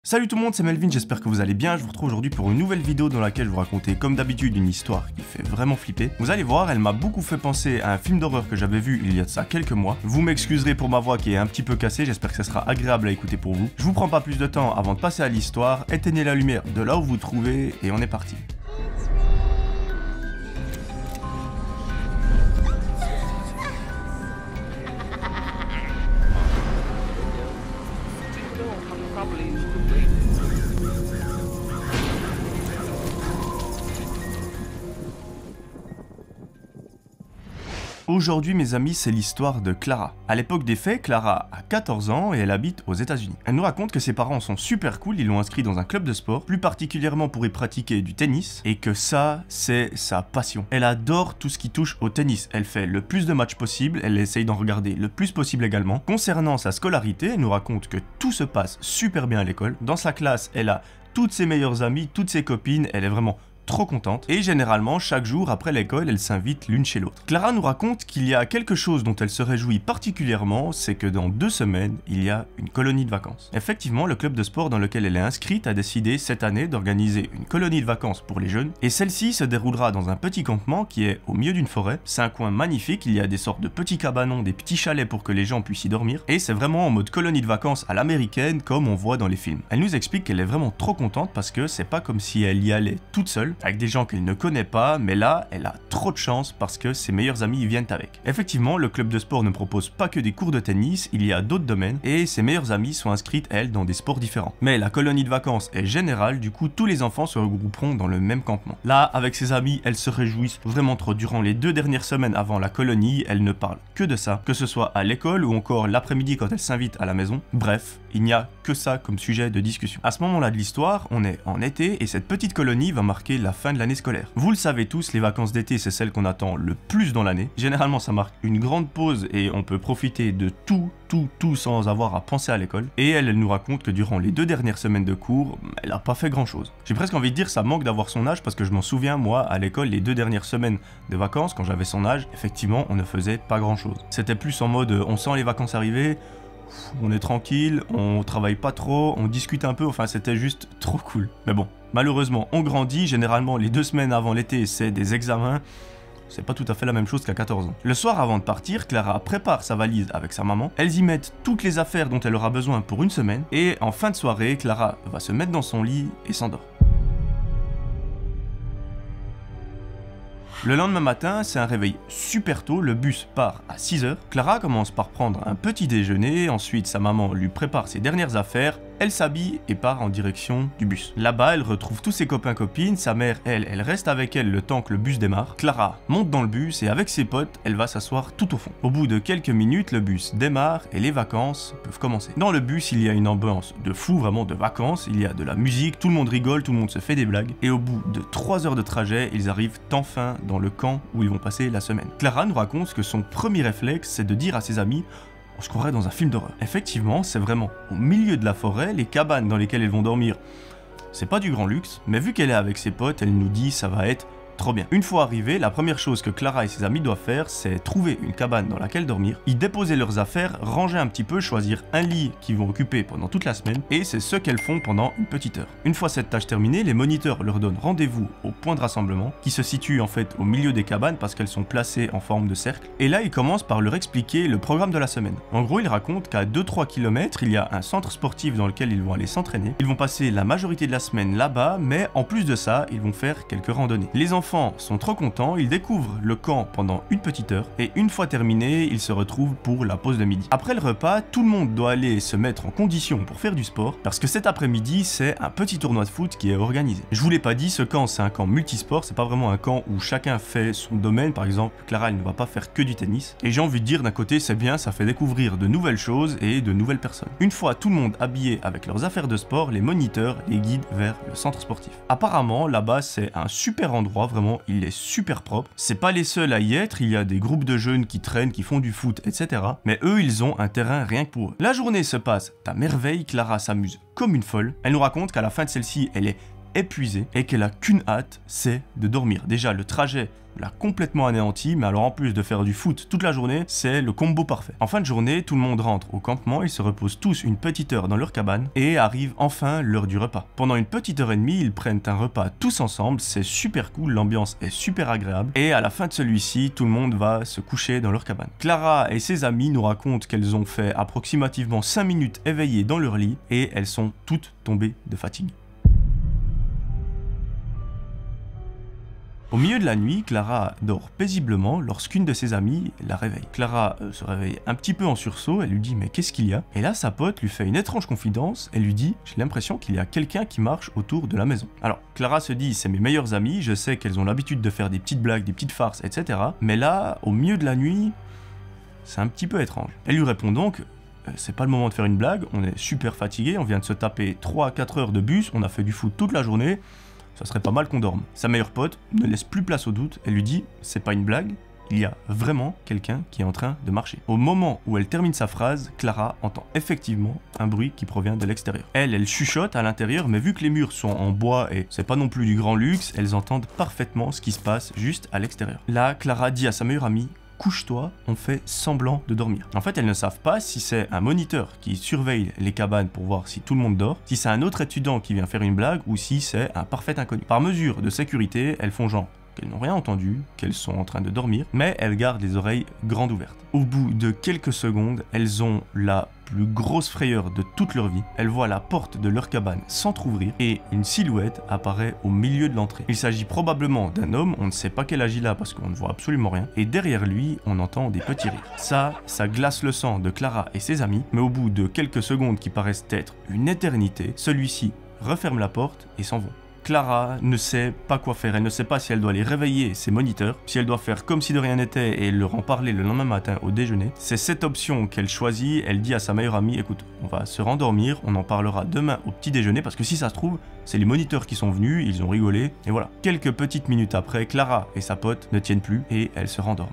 Salut tout le monde, c'est Melvin, j'espère que vous allez bien. Je vous retrouve aujourd'hui pour une nouvelle vidéo dans laquelle je vous racontais comme d'habitude une histoire qui fait vraiment flipper. Vous allez voir, elle m'a beaucoup fait penser à un film d'horreur que j'avais vu il y a de ça quelques mois. Vous m'excuserez pour ma voix qui est un petit peu cassée, j'espère que ça sera agréable à écouter pour vous. Je vous prends pas plus de temps avant de passer à l'histoire, éteignez la lumière de là où vous trouvez et on est parti. Aujourd'hui mes amis, c'est l'histoire de Clara. À l'époque des faits, Clara a 14 ans et elle habite aux États-Unis. Elle nous raconte que ses parents sont super cool, ils l'ont inscrit dans un club de sport, plus particulièrement pour y pratiquer du tennis, et que ça, c'est sa passion. Elle adore tout ce qui touche au tennis. Elle fait le plus de matchs possible, elle essaye d'en regarder le plus possible également. Concernant sa scolarité, elle nous raconte que tout se passe super bien à l'école. Dans sa classe, elle a toutes ses meilleures amies, toutes ses copines, elle est vraiment trop contente, et généralement chaque jour après l'école, elles s'invitent l'une chez l'autre. Clara nous raconte qu'il y a quelque chose dont elle se réjouit particulièrement, c'est que dans 2 semaines, il y a une colonie de vacances. Effectivement, le club de sport dans lequel elle est inscrite a décidé cette année d'organiser une colonie de vacances pour les jeunes, et celle-ci se déroulera dans un petit campement qui est au milieu d'une forêt. C'est un coin magnifique, il y a des sortes de petits cabanons, des petits chalets pour que les gens puissent y dormir, et c'est vraiment en mode colonie de vacances à l'américaine comme on voit dans les films. Elle nous explique qu'elle est vraiment trop contente parce que c'est pas comme si elle y allait toute seule, avec des gens qu'elle ne connaît pas, mais là, elle a trop de chance parce que ses meilleurs amis y viennent avec. Effectivement, le club de sport ne propose pas que des cours de tennis, il y a d'autres domaines, et ses meilleures amies sont inscrites, elles, dans des sports différents. Mais la colonie de vacances est générale, du coup, tous les enfants se regrouperont dans le même campement. Là, avec ses amis, elles se réjouissent vraiment trop. Durant les 2 dernières semaines avant la colonie, elles ne parlent que de ça, que ce soit à l'école ou encore l'après-midi quand elles s'invitent à la maison. Bref, il n'y a que ça comme sujet de discussion. À ce moment-là de l'histoire, on est en été, et cette petite colonie va marquer la fin de l'année scolaire. Vous le savez tous, les vacances d'été, c'est celles qu'on attend le plus dans l'année. Généralement, ça marque une grande pause et on peut profiter de tout sans avoir à penser à l'école. Et elle nous raconte que durant les 2 dernières semaines de cours, elle a pas fait grand chose. J'ai presque envie de dire ça manque d'avoir son âge parce que je m'en souviens, moi, à l'école, les 2 dernières semaines de vacances, quand j'avais son âge, effectivement, on ne faisait pas grand chose. C'était plus en mode, on sent les vacances arriver, on est tranquille, on travaille pas trop, on discute un peu, enfin c'était juste trop cool. Mais bon, malheureusement on grandit, généralement les 2 semaines avant l'été c'est des examens, c'est pas tout à fait la même chose qu'à 14 ans. Le soir avant de partir, Clara prépare sa valise avec sa maman, elles y mettent toutes les affaires dont elle aura besoin pour une semaine, et en fin de soirée, Clara va se mettre dans son lit et s'endort. Le lendemain matin, c'est un réveil super tôt, le bus part à 6 h. Clara commence par prendre un petit déjeuner, ensuite sa maman lui prépare ses dernières affaires, elle s'habille et part en direction du bus. Là-bas, elle retrouve tous ses copains-copines, sa mère, elle reste avec elle le temps que le bus démarre. Clara monte dans le bus et avec ses potes, elle va s'asseoir tout au fond. Au bout de quelques minutes, le bus démarre et les vacances peuvent commencer. Dans le bus, il y a une ambiance de fou, vraiment de vacances, il y a de la musique, tout le monde rigole, tout le monde se fait des blagues, et au bout de 3 heures de trajet, ils arrivent enfin dans le camp où ils vont passer la semaine. Clara nous raconte que son premier réflexe, c'est de dire à ses amis: on se croirait dans un film d'horreur. Effectivement, c'est vraiment au milieu de la forêt, les cabanes dans lesquelles elles vont dormir, c'est pas du grand luxe, mais vu qu'elle est avec ses potes, elle nous dit ça va être trop bien. Une fois arrivés, la première chose que Clara et ses amis doivent faire, c'est trouver une cabane dans laquelle dormir, y déposer leurs affaires, ranger un petit peu, choisir un lit qu'ils vont occuper pendant toute la semaine, et c'est ce qu'elles font pendant une petite heure. Une fois cette tâche terminée, les moniteurs leur donnent rendez-vous au point de rassemblement, qui se situe en fait au milieu des cabanes parce qu'elles sont placées en forme de cercle, et là ils commencent par leur expliquer le programme de la semaine. En gros, ils racontent qu'à 2-3 km, il y a un centre sportif dans lequel ils vont aller s'entraîner, ils vont passer la majorité de la semaine là-bas, mais en plus de ça, ils vont faire quelques randonnées. Les enfants sont trop contents, ils découvrent le camp pendant une petite heure, et une fois terminé, ils se retrouvent pour la pause de midi. Après le repas, tout le monde doit aller se mettre en condition pour faire du sport, parce que cet après-midi, c'est un petit tournoi de foot qui est organisé. Je vous l'ai pas dit, ce camp, c'est un camp multisport, c'est pas vraiment un camp où chacun fait son domaine. Par exemple, Clara, elle ne va pas faire que du tennis, et j'ai envie de dire, d'un côté, c'est bien, ça fait découvrir de nouvelles choses et de nouvelles personnes. Une fois tout le monde habillé avec leurs affaires de sport, les moniteurs les guident vers le centre sportif. Apparemment, là-bas, c'est un super endroit, vraiment, il est super propre. C'est pas les seuls à y être, il y a des groupes de jeunes qui traînent, qui font du foot, etc. Mais eux, ils ont un terrain rien que pour eux. La journée se passe à merveille, Clara s'amuse comme une folle. Elle nous raconte qu'à la fin de celle-ci, elle est épuisée et qu'elle a qu'une hâte, c'est de dormir. Déjà, le trajet l'a complètement anéanti, mais alors en plus de faire du foot toute la journée, c'est le combo parfait. En fin de journée, tout le monde rentre au campement, ils se reposent tous une petite heure dans leur cabane et arrive enfin l'heure du repas. Pendant une petite heure et demie, ils prennent un repas tous ensemble, c'est super cool, l'ambiance est super agréable et à la fin de celui-ci, tout le monde va se coucher dans leur cabane. Clara et ses amis nous racontent qu'elles ont fait approximativement 5 minutes éveillées dans leur lit et elles sont toutes tombées de fatigue. Au milieu de la nuit, Clara dort paisiblement lorsqu'une de ses amies la réveille. Clara se réveille un petit peu en sursaut, elle lui dit « mais qu'est-ce qu'il y a ?» Et là, sa pote lui fait une étrange confidence, elle lui dit « j'ai l'impression qu'il y a quelqu'un qui marche autour de la maison. » Alors, Clara se dit « c'est mes meilleures amies, je sais qu'elles ont l'habitude de faire des petites blagues, des petites farces, etc. Mais là, au milieu de la nuit, c'est un petit peu étrange. » Elle lui répond donc « c'est pas le moment de faire une blague, on est super fatigué, on vient de se taper 3 à 4 heures de bus, on a fait du foot toute la journée. » Ça serait pas mal qu'on dorme. Sa meilleure pote ne laisse plus place au doute, elle lui dit « c'est pas une blague, il y a vraiment quelqu'un qui est en train de marcher. » Au moment où elle termine sa phrase, Clara entend effectivement un bruit qui provient de l'extérieur. Elle chuchote à l'intérieur, mais vu que les murs sont en bois et c'est pas non plus du grand luxe, elles entendent parfaitement ce qui se passe juste à l'extérieur. Là, Clara dit à sa meilleure amie « couche-toi, on fait semblant de dormir. » En fait, elles ne savent pas si c'est un moniteur qui surveille les cabanes pour voir si tout le monde dort, si c'est un autre étudiant qui vient faire une blague ou si c'est un parfait inconnu. Par mesure de sécurité, elles font genre qu'elles n'ont rien entendu, qu'elles sont en train de dormir, mais elles gardent les oreilles grandes ouvertes. Au bout de quelques secondes, elles ont la plus grosse frayeur de toute leur vie. Elles voient la porte de leur cabane s'entrouvrir et une silhouette apparaît au milieu de l'entrée. Il s'agit probablement d'un homme, on ne sait pas quel âge il a parce qu'on ne voit absolument rien, et derrière lui, on entend des petits rires. Ça glace le sang de Clara et ses amis, mais au bout de quelques secondes qui paraissent être une éternité, celui-ci referme la porte et s'en vont. Clara ne sait pas quoi faire, elle ne sait pas si elle doit aller réveiller ses moniteurs, si elle doit faire comme si de rien n'était et leur en parler le lendemain matin au déjeuner. C'est cette option qu'elle choisit, elle dit à sa meilleure amie « écoute, on va se rendormir, on en parlera demain au petit déjeuner parce que si ça se trouve, c'est les moniteurs qui sont venus, ils ont rigolé, et voilà. » Quelques petites minutes après, Clara et sa pote ne tiennent plus et elles se rendorment.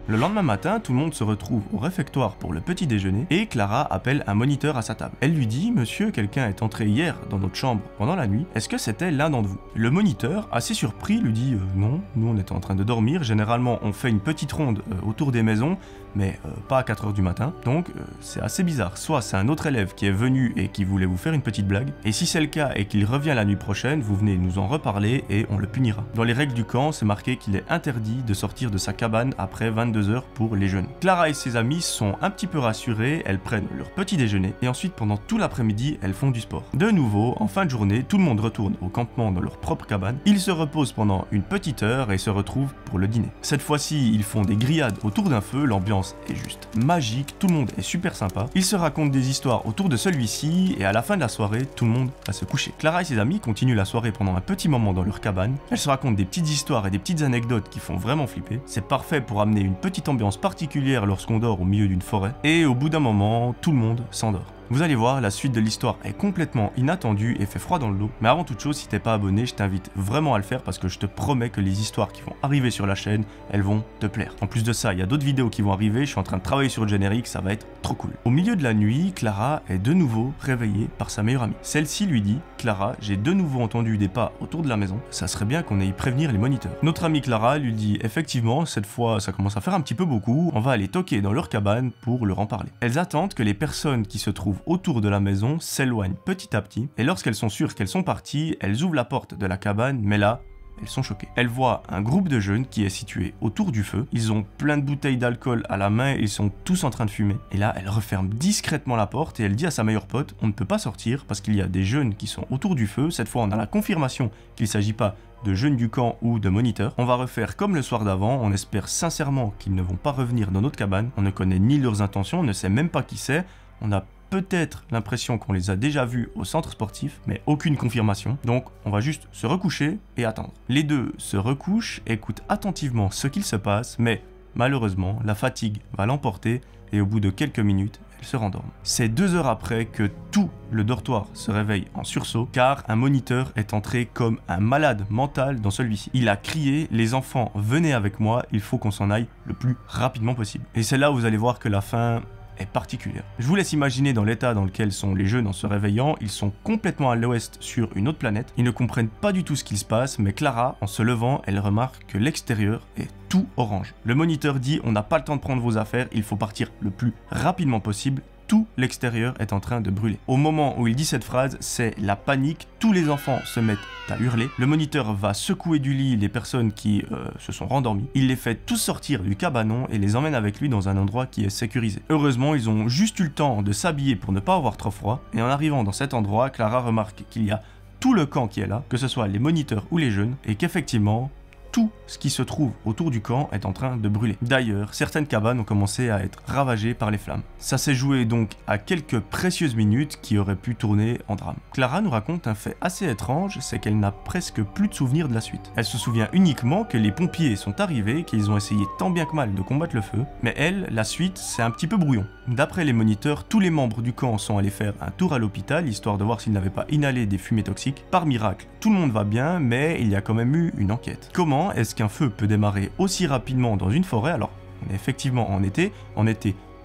Le lendemain matin, tout le monde se retrouve au réfectoire pour le petit déjeuner et Clara appelle un moniteur à sa table. Elle lui dit « Monsieur, quelqu'un est entré hier dans notre chambre pendant la nuit, est-ce que c'était l'un d'entre vous ?» Le moniteur, assez surpris, lui dit « Non, nous on était en train de dormir, généralement on fait une petite ronde autour des maisons, mais pas à 4 h du matin, donc c'est assez bizarre. Soit c'est un autre élève qui est venu et qui voulait vous faire une petite blague, et si c'est le cas et qu'il revient la nuit prochaine, vous venez nous en reparler et on le punira. » Dans les règles du camp, c'est marqué qu'il est interdit de sortir de sa cabane après 22 h pour les jeunes. Clara et ses amis sont un petit peu rassurées, elles prennent leur petit déjeuner et ensuite pendant tout l'après-midi, elles font du sport. De nouveau, en fin de journée, tout le monde retourne au campement dans leur propre cabane, ils se reposent pendant une petite heure et se retrouvent pour le dîner. Cette fois-ci, ils font des grillades autour d'un feu, l'ambiance est juste magique, tout le monde est super sympa, ils se racontent des histoires autour de celui-ci et à la fin de la soirée, tout le monde va se coucher. Clara et ses amis continuent la soirée pendant un petit moment dans leur cabane, elles se racontent des petites histoires et des petites anecdotes qui font vraiment flipper, c'est parfait pour amener une petite ambiance particulière lorsqu'on dort au milieu d'une forêt, et au bout d'un moment, tout le monde s'endort. Vous allez voir, la suite de l'histoire est complètement inattendue et fait froid dans le dos. Mais avant toute chose, si t'es pas abonné, je t'invite vraiment à le faire parce que je te promets que les histoires qui vont arriver sur la chaîne, elles vont te plaire. En plus de ça, il y a d'autres vidéos qui vont arriver, je suis en train de travailler sur le générique, ça va être trop cool. Au milieu de la nuit, Clara est de nouveau réveillée par sa meilleure amie. Celle-ci lui dit « Clara, j'ai de nouveau entendu des pas autour de la maison, ça serait bien qu'on aille prévenir les moniteurs. » Notre amie Clara lui dit « Effectivement, cette fois, ça commence à faire un petit peu beaucoup, on va aller toquer dans leur cabane pour leur en parler. » Elles attendent que les personnes qui se trouvent autour de la maison s'éloignent petit à petit, et lorsqu'elles sont sûres qu'elles sont parties, elles ouvrent la porte de la cabane, mais là, elles sont choquées. Elles voient un groupe de jeunes qui est situé autour du feu, ils ont plein de bouteilles d'alcool à la main et ils sont tous en train de fumer. Et là, elle referme discrètement la porte et elle dit à sa meilleure pote, on ne peut pas sortir parce qu'il y a des jeunes qui sont autour du feu, cette fois on a la confirmation qu'il ne s'agit pas de jeunes du camp ou de moniteurs. On va refaire comme le soir d'avant, on espère sincèrement qu'ils ne vont pas revenir dans notre cabane, on ne connaît ni leurs intentions, on ne sait même pas qui c'est, on a peut-être l'impression qu'on les a déjà vus au centre sportif, mais aucune confirmation. Donc on va juste se recoucher et attendre. Les deux se recouchent, écoutent attentivement ce qu'il se passe, mais malheureusement, la fatigue va l'emporter et au bout de quelques minutes, elles se rendorment. C'est 2 heures après que tout le dortoir se réveille en sursaut, car un moniteur est entré comme un malade mental dans celui-ci. Il a crié « Les enfants, venez avec moi, il faut qu'on s'en aille le plus rapidement possible. » Et c'est là où vous allez voir que la fin est particulière. Je vous laisse imaginer dans l'état dans lequel sont les jeunes en se réveillant, ils sont complètement à l'ouest sur une autre planète, ils ne comprennent pas du tout ce qu'il se passe, mais Clara, en se levant, elle remarque que l'extérieur est tout orange. Le moniteur dit « On n'a pas le temps de prendre vos affaires, il faut partir le plus rapidement possible ». Tout l'extérieur est en train de brûler. Au moment où il dit cette phrase, c'est la panique, tous les enfants se mettent à hurler, le moniteur va secouer du lit les personnes qui se sont rendormies, il les fait tous sortir du cabanon et les emmène avec lui dans un endroit qui est sécurisé. Heureusement, ils ont juste eu le temps de s'habiller pour ne pas avoir trop froid, et en arrivant dans cet endroit, Clara remarque qu'il y a tout le camp qui est là, que ce soit les moniteurs ou les jeunes, et qu'effectivement, tout ce qui se trouve autour du camp est en train de brûler. D'ailleurs, certaines cabanes ont commencé à être ravagées par les flammes. Ça s'est joué donc à quelques précieuses minutes qui auraient pu tourner en drame. Clara nous raconte un fait assez étrange, c'est qu'elle n'a presque plus de souvenirs de la suite. Elle se souvient uniquement que les pompiers sont arrivés, qu'ils ont essayé tant bien que mal de combattre le feu, mais elle, la suite, c'est un petit peu brouillon. D'après les moniteurs, tous les membres du camp sont allés faire un tour à l'hôpital, histoire de voir s'ils n'avaient pas inhalé des fumées toxiques. Par miracle, tout le monde va bien, mais il y a quand même eu une enquête. Comment est-ce qu'un feu peut démarrer aussi rapidement dans une forêt? Alors, on est effectivement en été,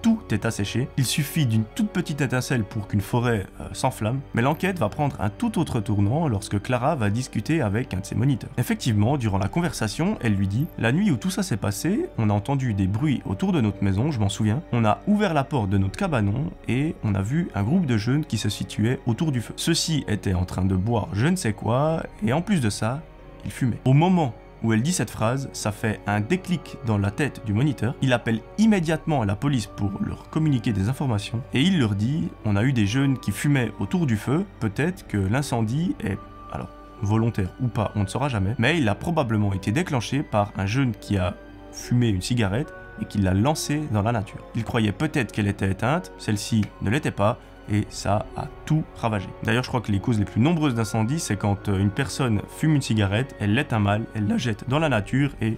tout est asséché, il suffit d'une toute petite étincelle pour qu'une forêt s'enflamme, mais l'enquête va prendre un tout autre tournant lorsque Clara va discuter avec un de ses moniteurs. Effectivement, durant la conversation, elle lui dit « La nuit où tout ça s'est passé, on a entendu des bruits autour de notre maison, je m'en souviens, on a ouvert la porte de notre cabanon et on a vu un groupe de jeunes qui se situaient autour du feu. Ceux-ci étaient en train de boire je ne sais quoi, et en plus de ça, ils fumaient. » Au moment où elle dit cette phrase, ça fait un déclic dans la tête du moniteur. Il appelle immédiatement la police pour leur communiquer des informations et il leur dit « On a eu des jeunes qui fumaient autour du feu, peut-être que l'incendie est... alors volontaire ou pas, on ne saura jamais, mais il a probablement été déclenché par un jeune qui a fumé une cigarette et qui l'a lancée dans la nature. Il croyait peut-être qu'elle était éteinte, celle-ci ne l'était pas, et ça a tout ravagé. D'ailleurs, je crois que les causes les plus nombreuses d'incendie, c'est quand une personne fume une cigarette, elle l'éteint mal, elle la jette dans la nature et...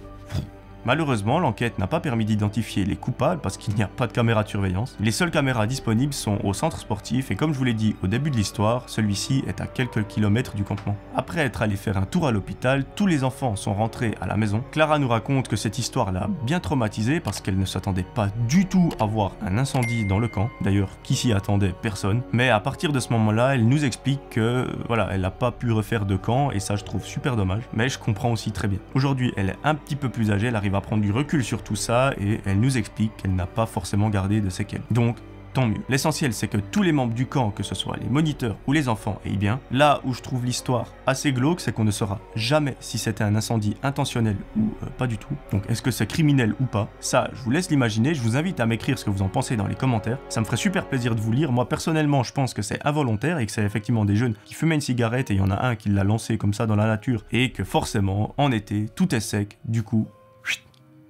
Malheureusement, l'enquête n'a pas permis d'identifier les coupables parce qu'il n'y a pas de caméra de surveillance. Les seules caméras disponibles sont au centre sportif et comme je vous l'ai dit au début de l'histoire, celui-ci est à quelques kilomètres du campement. Après être allé faire un tour à l'hôpital, tous les enfants sont rentrés à la maison. Clara nous raconte que cette histoire l'a bien traumatisée parce qu'elle ne s'attendait pas du tout à voir un incendie dans le camp. D'ailleurs, qui s'y attendait? Personne. Mais à partir de ce moment-là, elle nous explique que voilà, elle n'a pas pu refaire de camp et ça je trouve super dommage. Mais je comprends aussi très bien. Aujourd'hui, elle est un petit peu plus âgée, elle arrive à prendre du recul sur tout ça et elle nous explique qu'elle n'a pas forcément gardé de séquelles. Donc, tant mieux. L'essentiel, c'est que tous les membres du camp, que ce soit les moniteurs ou les enfants, aillent bien. Là où je trouve l'histoire assez glauque, c'est qu'on ne saura jamais si c'était un incendie intentionnel ou pas du tout. Donc, est-ce que c'est criminel ou pas? Ça, je vous laisse l'imaginer. Je vous invite à m'écrire ce que vous en pensez dans les commentaires. Ça me ferait super plaisir de vous lire. Moi, personnellement, je pense que c'est involontaire et que c'est effectivement des jeunes qui fumaient une cigarette et il y en a un qui l'a lancé comme ça dans la nature et que forcément, en été, tout est sec. Du coup,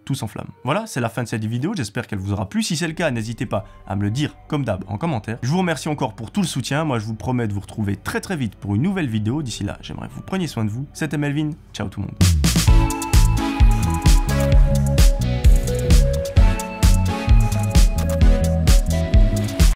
tout s'enflamme. Voilà, c'est la fin de cette vidéo, j'espère qu'elle vous aura plu. Si c'est le cas, n'hésitez pas à me le dire comme d'hab en commentaire. Je vous remercie encore pour tout le soutien, moi je vous promets de vous retrouver très très vite pour une nouvelle vidéo. D'ici là, j'aimerais que vous preniez soin de vous. C'était Melvin, ciao tout le monde.